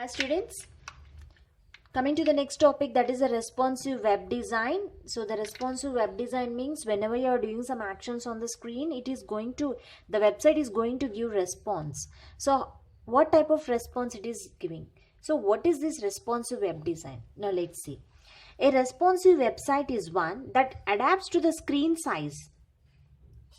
Hi students, coming to the next topic, that is a responsive web design. So the responsive web design means whenever you are doing some actions on the screen, the website is going to give response. So what type of response it is giving? So what is this responsive web design? Now let's see. A responsive website is one that adapts to the screen size.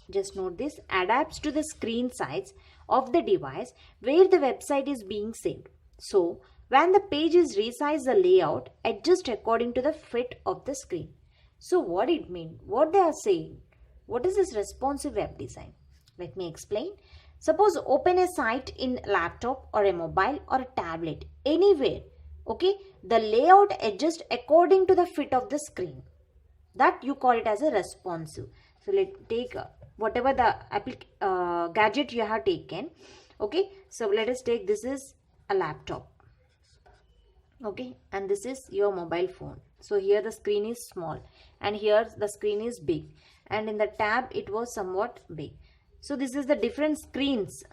Just note this, adapts to the screen size of the device where the website is being saved. So when the page is resized, the layout adjust according to the fit of the screen. So what it means, what they are saying, what is this responsive web design? Let me explain. Suppose open a site in laptop or a mobile or a tablet, anywhere. Okay, the layout adjust according to the fit of the screen. That you call it as a responsive. So let's take whatever the gadget you have taken. Okay, so let us take, this is a laptop. Okay, and this is your mobile phone. So here the screen is small and here the screen is big, and in the tab it was somewhat big. So this is the different screens.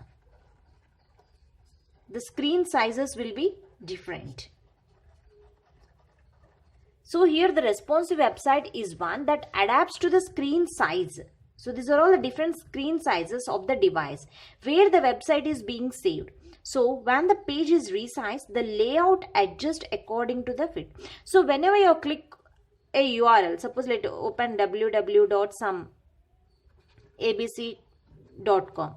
The screen sizes will be different. So here the responsive website is one that adapts to the screen size. So these are all the different screen sizes of the device where the website is being saved. So when the page is resized, the layout adjusts according to the fit. So whenever you click a URL, suppose let open www.some.abc.com.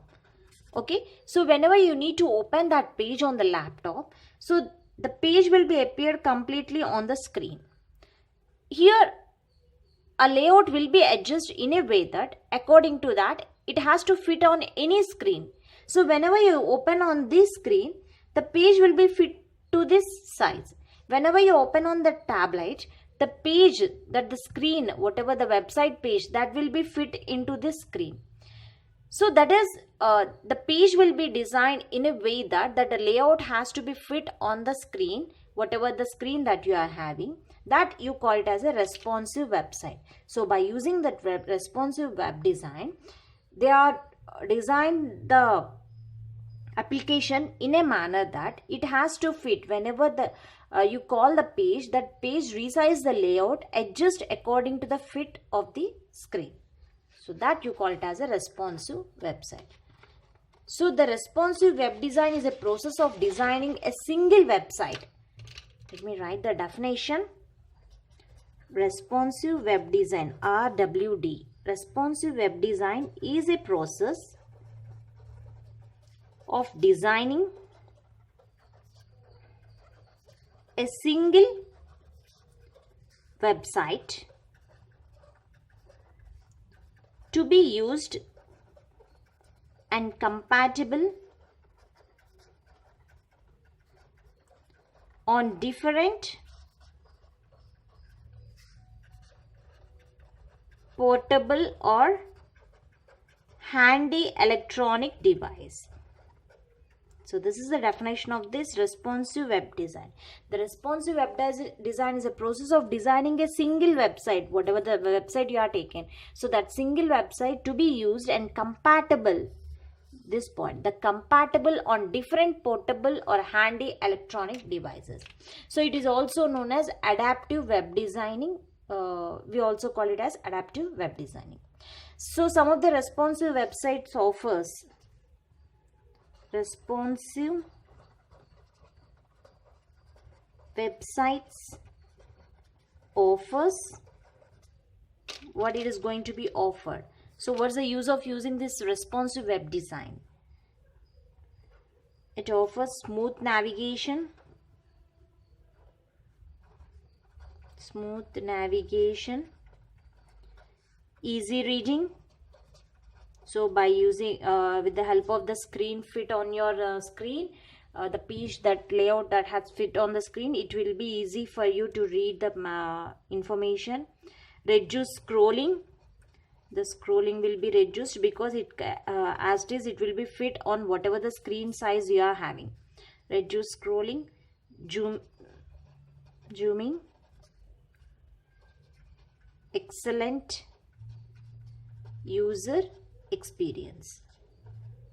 Okay, so whenever you need to open that page on the laptop, so the page will be appear completely on the screen. Here a layout will be adjusted in a way that according to that it has to fit on any screen. So whenever you open on this screen, the page will be fit to this size. Whenever you open on the tablet, the page, that the screen, whatever the website page, that will be fit into this screen. So that is the page will be designed in a way that the layout has to be fit on the screen, whatever the screen that you are having. That you call it as a responsive website. So by using that responsive web design, they are designed the application in a manner that it has to fit whenever the you call the page, that page resize the layout adjust according to the fit of the screen. So that you call it as a responsive website. So the responsive web design is a process of designing a single website. Let me write the definition. Responsive web design, RWD. Responsive web design is a process of designing a single website to be used and compatible on different portable or handy electronic device. So this is the definition of this responsive web design. The responsive web design is a process of designing a single website, whatever the website you are taking. So that single website to be used and compatible, this point, the compatible on different portable or handy electronic devices. So it is also known as adaptive web designing. We also call it as adaptive web designing. So some of the responsive websites offers responsive websites offers what it is going to be offered. So what's the use of using this responsive web design? It offers smooth navigation, easy reading. So by using with the help of the screen fit on your screen, the page, that layout that has fit on the screen, it will be easy for you to read the information. Reduce scrolling. The scrolling will be reduced because it as it is, it will be fit on whatever the screen size you are having. Reduce scrolling. Zooming. Excellent user experience.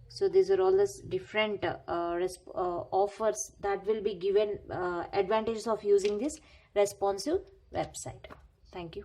So these are all the different offers that will be given, advantages of using this responsive website. Thank you.